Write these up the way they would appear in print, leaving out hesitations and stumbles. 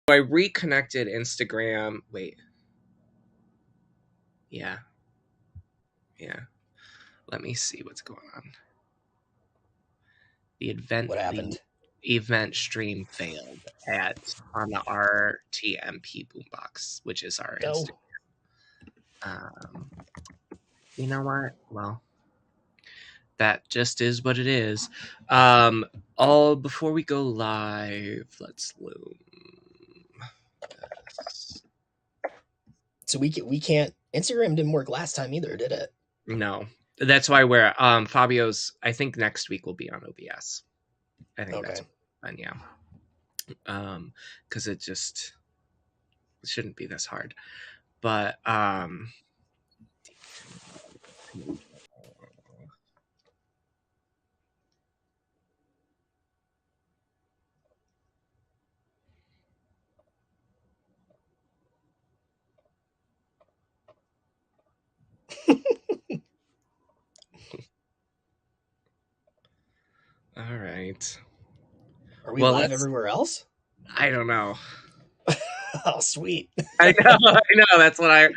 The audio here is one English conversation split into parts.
I reconnected Instagram. Wait. Yeah. Let me see what's going on. The event stream failed on the RTMP Boombox, which is our Instagram. You know what? Well, that just is what it is. Before we go live, let's loom. So we can't. Instagram didn't work last time either, did it? No, that's why we're Fabio's. I think next week will be on OBS. I think that's fun. Yeah, because it shouldn't be this hard, but all right. Are we live everywhere else? I don't know. Oh, sweet. I know. That's what I'm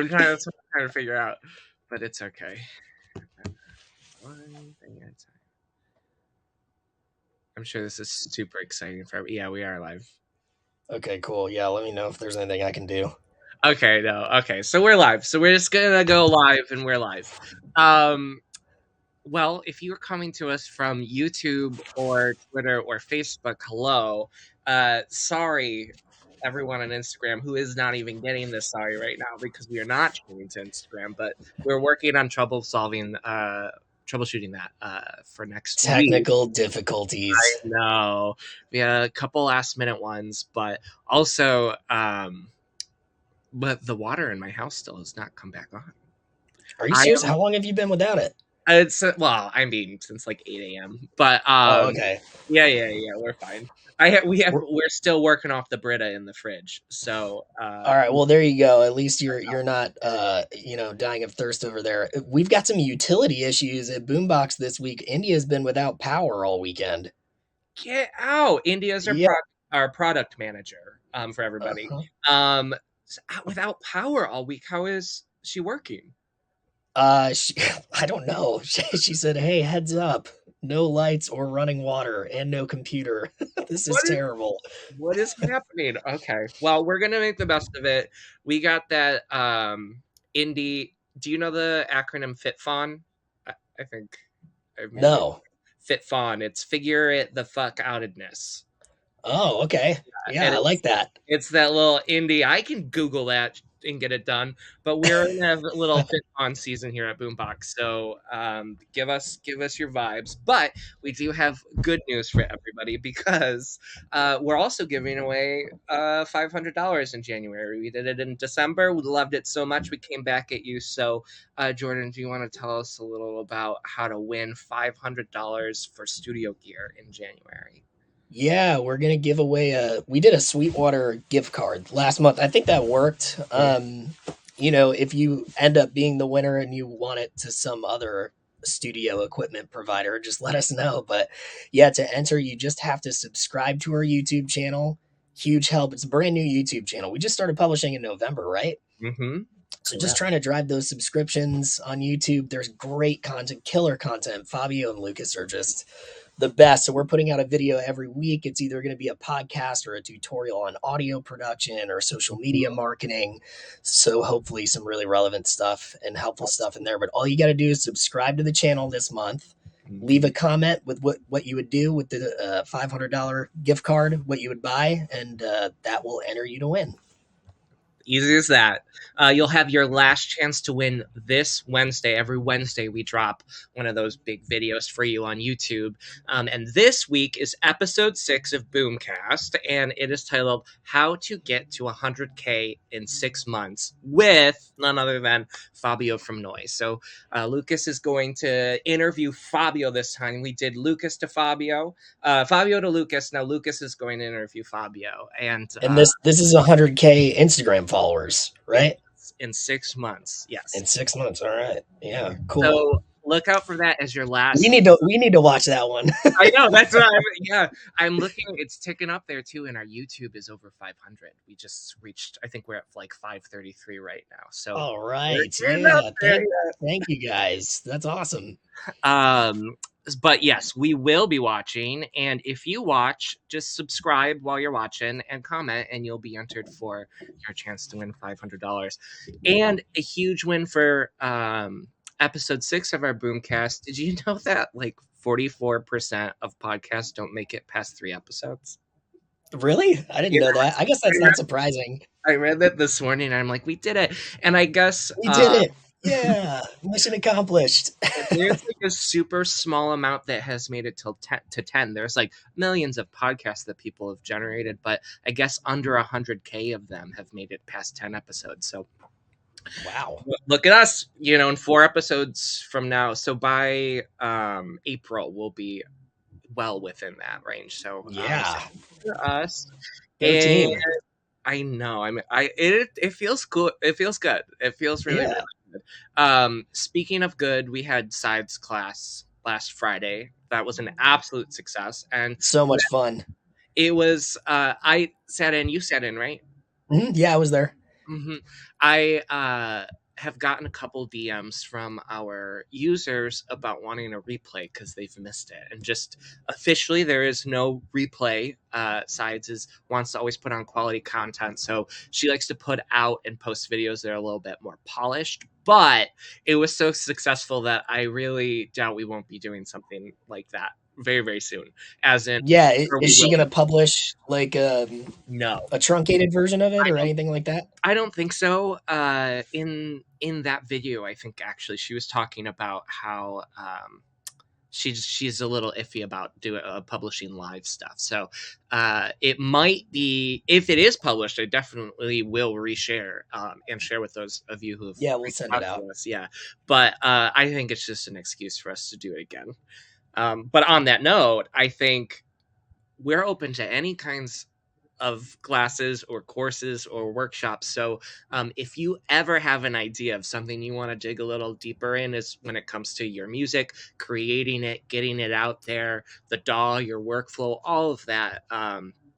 trying to figure out, but it's okay. One thing at a time. I'm sure this is super exciting for everybody. Yeah, we are live. Okay, cool. Yeah, let me know if there's anything I can do. Okay, no. Okay, so we're live. So we're just gonna go live, and we're live. Well, if you're coming to us from YouTube or Twitter or Facebook, hello. Sorry, everyone on Instagram who is not even getting this sorry right now because we are not changing to Instagram, but we're working on troubleshooting that for next Technical difficulties. I know. We had a couple last minute ones, but also but the water in my house still has not come back on. Are you serious? How long have you been without it? It's I mean, since like 8 a.m. But okay. Yeah, we're fine. We're still working off the Brita in the fridge. So all right, well there you go. At least you're not dying of thirst over there. We've got some utility issues at Boombox this week. India's been without power all weekend. Get out. India's our product manager for everybody. Without power all week. How is she working? I don't know. She said, "Hey, heads up. No lights or running water and no computer. This is terrible." What is happening? Okay. Well, we're going to make the best of it. We got that indie. Do you know the acronym FITFON? I think. No. FITFON. It's figure it the fuck outedness. Oh, okay. Yeah, I like that. It's that little indie. I can Google that and get it done, but we're gonna have a little FITFON season here at Boombox. So give us your vibes. But we do have good news for everybody because we're also giving away $500 in January. We did it in December. We loved it so much we came back at you. So Jordan, do you want to tell us a little about how to win $500 for studio gear in January? Yeah, we're going to give away we did a Sweetwater gift card last month. I think that worked. If you end up being the winner and you want it to some other studio equipment provider, just let us know. But yeah, to enter, you just have to subscribe to our YouTube channel. Huge help. It's a brand new YouTube channel. We just started publishing in November, right? Mm-hmm. So just trying to drive those subscriptions on YouTube. There's great content, killer content. Fabio and Lucas are just the best. So we're putting out a video every week. It's either going to be a podcast or a tutorial on audio production or social media marketing. So hopefully some really relevant stuff and helpful stuff in there. But all you got to do is subscribe to the channel this month. Leave a comment with what you would do with the $500 gift card, what you would buy, and that will enter you to win. Easy as that. You'll have your last chance to win this Wednesday. Every Wednesday, we drop one of those big videos for you on YouTube. And this week is episode 6 of Boomcast, and it is titled How to Get to 100K in 6 Months with none other than Fabio from Noise. So Lucas is going to interview Fabio this time. We did Lucas to Fabio, Fabio to Lucas. Now Lucas is going to interview Fabio. And this is 100K Instagram followers, right? In 6 months, yes. In 6 months, all right. Yeah, cool. So look out for that as your last. We need to watch that one. I know that's what yeah. I'm looking. It's ticking up there too, and our YouTube is over 500. We just reached. I think we're at like 533 right now. So All we're right. getting up Yeah. there. Thank you guys. That's awesome. But yes, we will be watching. And if you watch, just subscribe while you're watching and comment, and you'll be entered for your chance to win $500. And a huge win for episode 6 of our Boomcast. Did you know that like 44% of podcasts don't make it past 3 episodes? Really? I didn't Yeah, know that. I guess that's not surprising. I read that this morning and I'm like, we did it. And I guess We did it. Yeah. Mission accomplished. there's like a super small amount that has made it till 10 to 10. There's like millions of podcasts that people have generated, but I guess under 100K of them have made it past 10 episodes. So Wow. look at us, in 4 episodes from now. So by April, we'll be well within that range. So Yeah. for us. Go And team. I know. It feels good. It feels good. It feels really, Yeah. really good. Speaking of good, we had sides class last Friday. That was an absolute success. And So much fun. it was I sat in, you sat in, right? Yeah, I was there. Hmm. I have gotten a couple DMs from our users about wanting a replay because they've missed it. And just officially, there is no replay. Sides wants to always put on quality content, so she likes to put out and post videos that are a little bit more polished. But it was so successful that I really doubt we won't be doing something like that very, very soon. As in, Yeah. or Is we she will. gonna publish like No, a truncated version of it I or don't anything like that? I don't think so. In that video, I think actually she was talking about how she's a little iffy about doing publishing live stuff. So it might be, if it is published, I definitely will reshare and share with those of you who have Yeah, we'll reached send it out out. to us. Yeah, but I think it's just an excuse for us to do it again. But on that note, I think we're open to any kinds of classes or courses or workshops. So if you ever have an idea of something you want to dig a little deeper in, is when it comes to your music, creating it, getting it out there, the DAW, your workflow, all of that,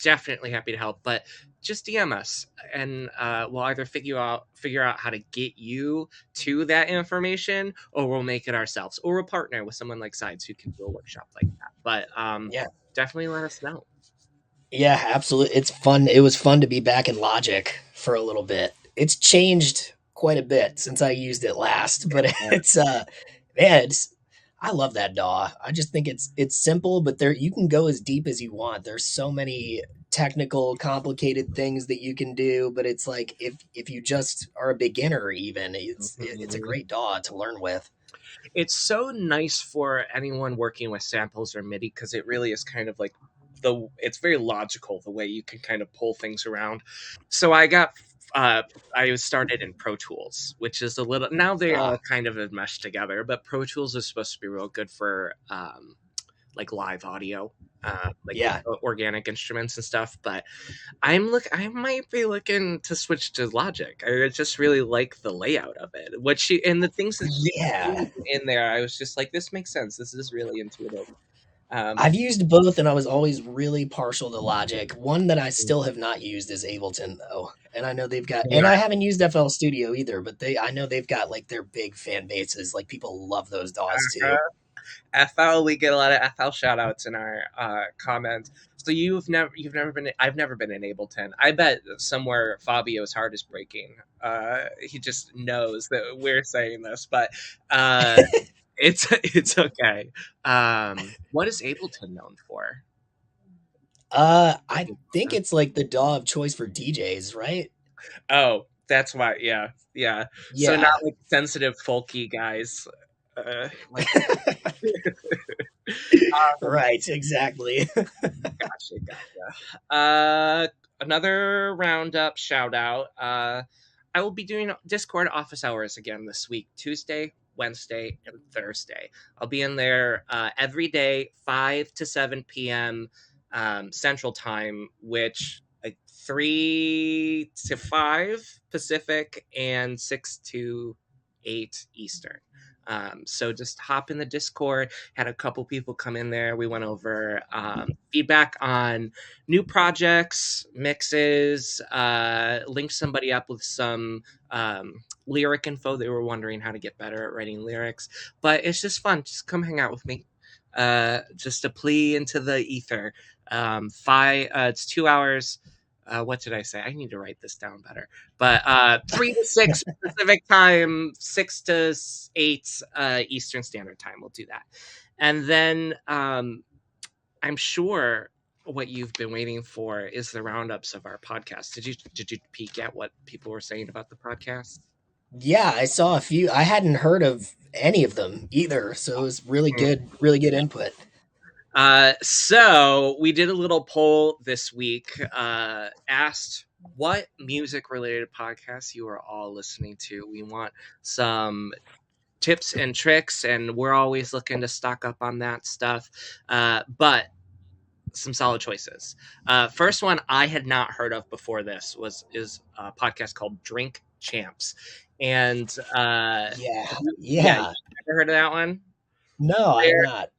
definitely happy to help. But just DM us, and we'll either figure out how to get you to that information, or we'll make it ourselves, or we'll partner with someone like Sides who can do a workshop like that. But Yeah. definitely let us know. Yeah, absolutely. It's fun. It was fun to be back in Logic for a little bit. It's changed quite a bit since I used it last, but it's man, I love that DAW. I just think it's simple, but there you can go as deep as you want. There's so many technical, complicated things that you can do, but it's like if you just are a beginner even, it's a Mhm. great DAW to learn with. It's so nice for anyone working with samples or MIDI because it really is kind of like it's very logical the way you can kind of pull things around. So I started in Pro Tools, which is a little, now they Ah, all kind of have meshed together, but Pro Tools is supposed to be real good for like live audio, like with yeah. organic instruments and stuff. But I might be looking to switch to Logic. I just really like the layout of it. And the things that she Yeah. in there, I was just like, this makes sense. This is really intuitive. Um, I've used both and I was always really partial to Logic. One that I still have not used is Ableton though. And I know they've got they and are I haven't used FL Studio either, but I know they've got like their big fan bases. Like people love those DAWs too. FL. We get a lot of FL shout outs in our comments. So you've never been, I've never been in Ableton. I bet somewhere Fabio's heart is breaking. He just knows that we're saying this, but it's okay. What is Ableton known for? I think it's like the DAW of choice for DJs, right? Oh, that's why. Yeah, yeah. So not Yeah. like sensitive folky guys. Like Right, exactly. gotcha, gotcha. Another roundup shout out. I will be doing Discord office hours again this week, Tuesday, Wednesday, and Thursday. I'll be in there every day, 5 to 7 p.m. Central Time, which like 3 to 5 Pacific and 6 to 8 Eastern. So just hop in the Discord. Had a couple people come in there. We went over feedback on new projects, mixes, linked somebody up with some lyric info. They were wondering how to get better at writing lyrics. But it's just fun. Just come hang out with me. Just a plea into the ether. It's 2 hours. What did I say? I need to write this down better. But 3 to 6 Pacific time, 6 to 8 Eastern Standard Time. We'll do that. And then I'm sure what you've been waiting for is the roundups of our podcast. Did you peek at what people were saying about the podcast? Yeah, I saw a few. I hadn't heard of any of them either, so it was really good input. So we did a little poll this week, asked what music related podcasts you are all listening to. We want some tips and tricks, and we're always looking to stock up on that stuff. But some solid choices. First one I had not heard of before this is a podcast called Drink Champs. And Yeah. you ever heard of that one? No, I have not.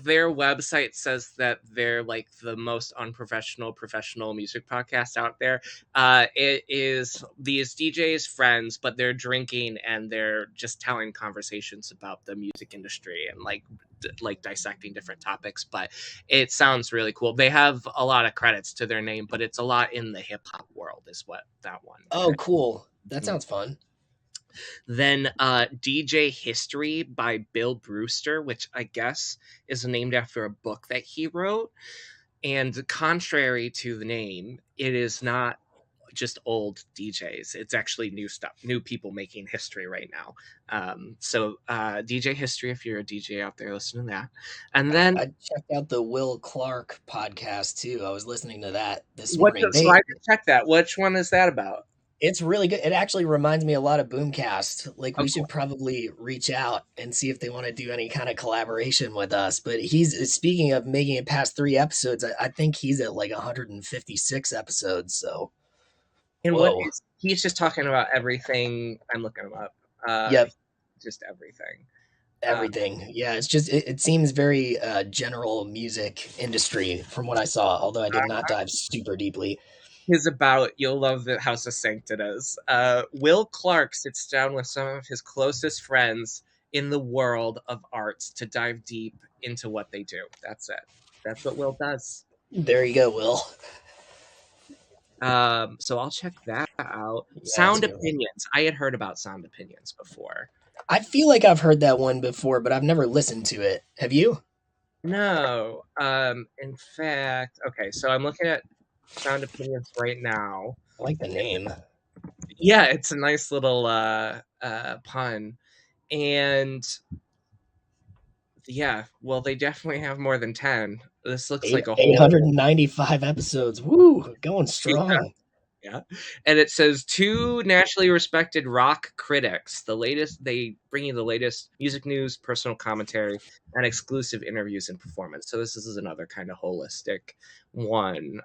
Their website says that they're like the most unprofessional professional music podcast out there. It is these DJs friends, but they're drinking and they're just telling conversations about the music industry and like dissecting different topics. But it sounds really cool. They have a lot of credits to their name, but it's a lot in the hip hop world is what that one. Oh, cool. That sounds fun. Then DJ History by Bill Brewster, which I guess is named after a book that he wrote. And contrary to the name, it is not just old DJs. It's actually new stuff, new people making history right now. So DJ History, if you're a DJ out there, listen to that. And then I checked out the Will Clark podcast too. I was listening to that this morning. So I can check that. Which one is that about? It's really good. It actually reminds me a lot of Boomcast. Like we should probably reach out and see if they want to do any kind of collaboration with us. But he's speaking of making it past 3 episodes. I think he's at like 156 episodes. So, and he's just talking about everything. I'm looking him up. Yep, just everything. Everything. Yeah, it's just it seems very general music industry from what I saw. Although I did not dive super deeply. Is about, you'll love how succinct it is. Will Clark sits down with some of his closest friends in the world of arts to dive deep into what they do. That's it. That's what Will does. There you go, Will. So I'll check that out. Yeah, Sound Opinions. I had heard about Sound Opinions before. I feel like I've heard that one before, but I've never listened to it. Have you? No. In fact, okay, so I'm looking at Sound Opinions right now. I like the name. Yeah, it's a nice little pun. And yeah, well, they definitely have more than 10. This looks like a whole 895 episodes. Woo, going strong. Yeah. And it says 2 nationally respected rock critics. They bring you the latest music news, personal commentary, and exclusive interviews and performance. So this is another kind of holistic one.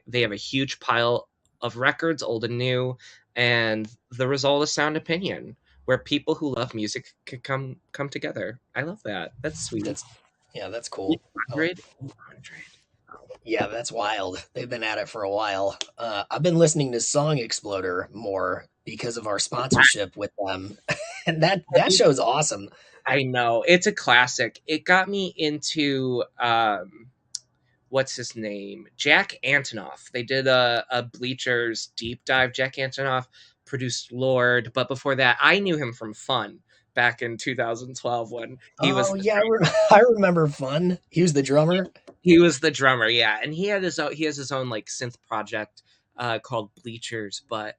They have a huge pile of records, old and new, and the result is Sound Opinion, where people who love music could come together. I love that. That's sweet. That's cool. 800. Yeah, that's wild. They've been at it for a while. I've been listening to Song Exploder more because of our sponsorship with them. And that show's awesome. I know. It's a classic. It got me into what's his name? Jack Antonoff. They did a Bleachers deep dive. Jack Antonoff produced Lord, but before that, I knew him from Fun back in 2012 when he was. Yeah, I remember Fun. He was the drummer. He was the drummer, yeah, and he has his own like synth project called Bleachers, but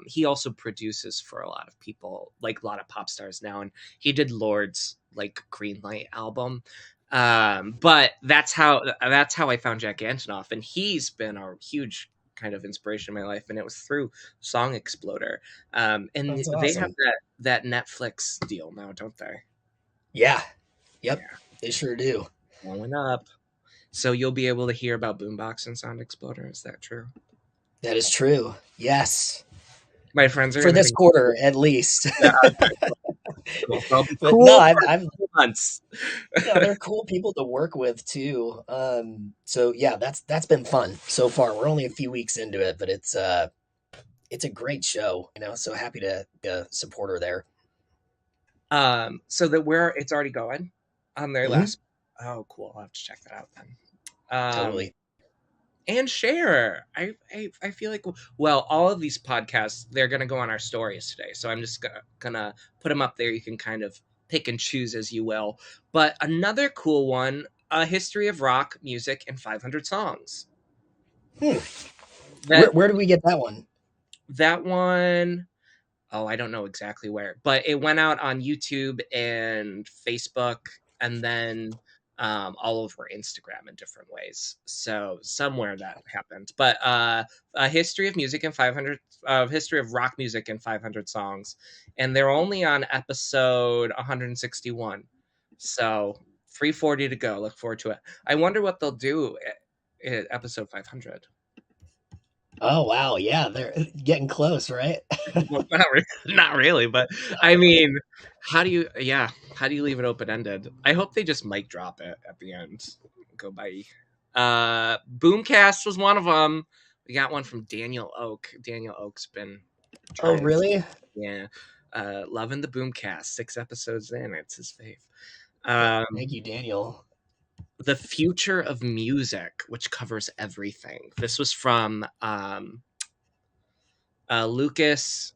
he also produces for a lot of people, like a lot of pop stars now, and he did Lord's like Greenlight album. But that's how I found Jack Antonoff, and he's been a huge kind of inspiration in my life, and it was through Song Exploder. And that's awesome. They have that Netflix deal now, don't they? Yeah. Yep. Yeah. They sure do. Blowing up. So you'll be able to hear about Boombox and Sound Exploder. Is that true? That is true. Yes. My friends are for this quarter, at least. Cool. They'll be But no, cool I've for I've 2 months. they're cool people to work with too. So yeah, that's been fun so far. We're only a few weeks into it, but it's a great show. So happy to be a supporter there. So that where it's already going on their Hmm. last. Oh, cool. I'll have to check that out then. Um, Totally. and share. I feel like well, all of these podcasts they're gonna go on our stories today, so I'm just gonna put them up there. You can kind of pick and choose as you will. But another cool one, a history of rock music and 500 songs. Hmm. Where That where did we get that one? that one oh, I don't know exactly where, but it went out on YouTube and Facebook and then all over Instagram in different ways. So somewhere that happened. But a history of music and 500 history of rock music and 500 songs, and they're only on episode 161. So 340 to go. Look forward to it. I wonder what they'll do at episode 500. Oh wow, yeah, they're getting close, right? Well, not really, but I mean, how do you leave it open ended? I hope they just mic drop it at the end. Go bye. Boomcast was one of them. We got one from Daniel Oak. Daniel Oak's been Oh trying, really? yeah, loving the Boomcast. 6 episodes in, it's his fave. Thank you, Daniel. The future of music, which covers everything. This was from Lucas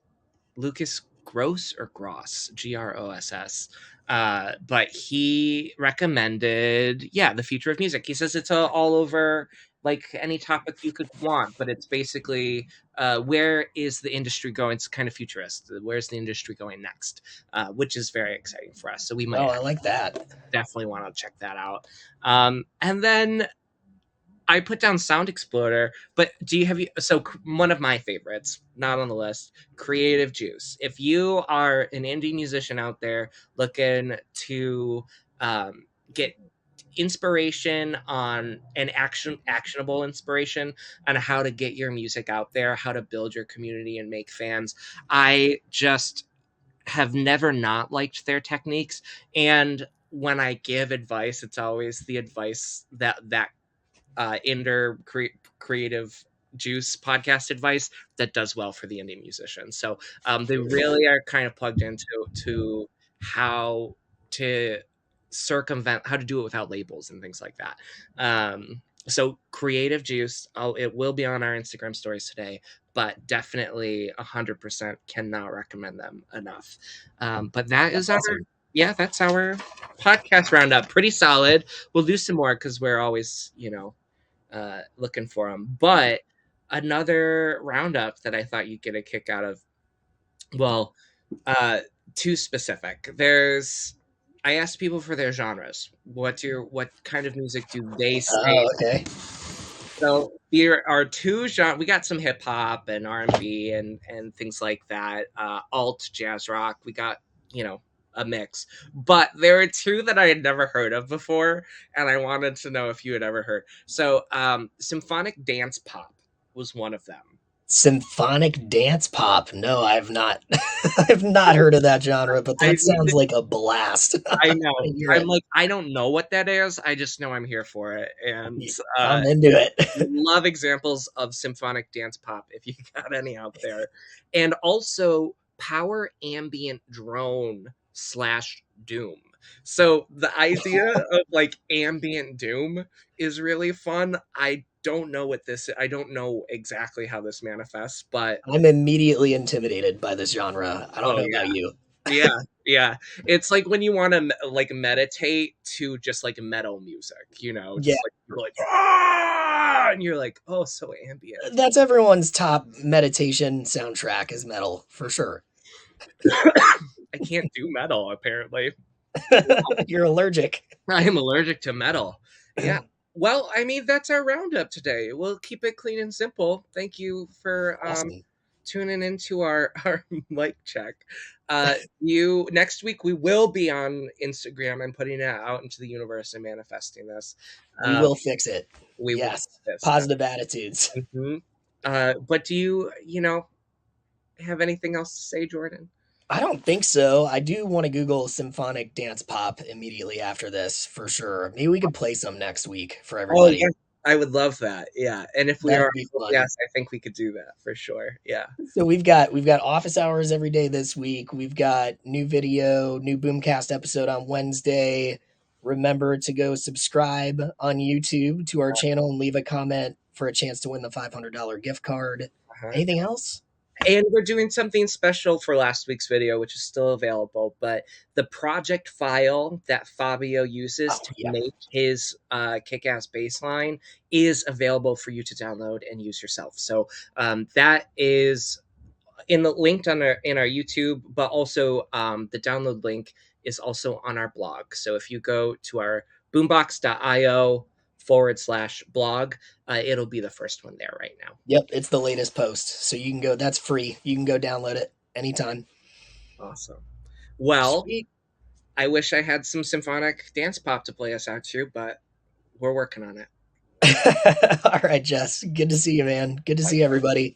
Gross or Gross, Gross. But he recommended, yeah, the future of music. He says it's all over like any topic you could want, but it's basically where is the industry going? It's kind of futurist. Where's the industry going next? Which is very exciting for us. So we might Oh, I like that. definitely want to check that out. And then I put down Sound Exploder, but one of my favorites, not on the list, Creative Juice. If you are an indie musician out there looking to get inspiration on an actionable inspiration on how to get your music out there, how to build your community and make fans, I just have never not liked their techniques. And when I give advice, it's always the advice that creative juice podcast advice that does well for the indie musician. So they really are kind of plugged into to how to circumvent how to do it without labels and things like that. So creative juice, it will be on our Instagram stories today, but definitely 100% cannot recommend them enough. But that That's is our awesome. yeah, that's our podcast roundup. Pretty solid. We'll do some more because we're always, looking for them. But another roundup that I thought you'd get a kick out of, well, uh, too specific. I asked people for their genres. What kind of music do they say? Oh, okay. So there are two genres. We got some hip hop and R&B and things like that. Alt jazz rock. We got a mix. But there are two that I had never heard of before, and I wanted to know if you had ever heard. So symphonic dance pop was one of them. Symphonic dance pop. No, I've not. I've not heard of that genre, but I that sounds like a blast. I I know. hear I'm it. like I don't know what that is. I just know I'm here for it, and I'm into it. love examples of symphonic dance pop if you got any out there, and also power ambient drone slash doom. So the idea of like ambient doom is really fun. I don't know exactly how this manifests, but I'm immediately intimidated by this genre. I don't oh know about you. yeah, yeah. It's like when you want to like meditate to just like metal music, Yeah, just like you're like ah, and you're like, oh, so ambient. that's everyone's top meditation soundtrack is metal for sure. I can't do metal apparently. You're allergic. I am allergic to metal. Yeah. Well, I mean that's our roundup today. We'll keep it clean and simple. Thank you for Awesome. tuning into our mic check. You next week we will be on Instagram and putting it out into the universe and manifesting this. We Um, will fix it. we will Yes. do this. Positive attitudes. Mhm. But do you have anything else to say, Jordan? I don't think so. I do want to Google symphonic dance pop immediately after this for sure. Maybe we could play some next week for Oh everybody. yeah, I would love that. Yeah, and if we are That'd be able, fun. yes, I think we could do that for sure. Yeah. So we've got office hours every day this week. We've got new video, new Boomcast episode on Wednesday. Remember to go subscribe on YouTube to our channel and leave a comment for a chance to win the $500 gift card. Uh-huh. Anything else? And we're doing something special for last week's video, which is still available. But the project file that Fabio uses Oh, to yeah. make his kick-ass baseline is available for you to download and use yourself. So that is in the linked on our YouTube, but also the download link is also on our blog. So if you go to our boombox.io/blog, it'll be the first one there right now. Yep, it's the latest post. So you can go, that's free. You can go download it anytime. Awesome. Well, Sweet. I wish I had some symphonic dance pop to play us out to, but we're working on it. All right, Jess. Good to see you, man. Good to see everybody.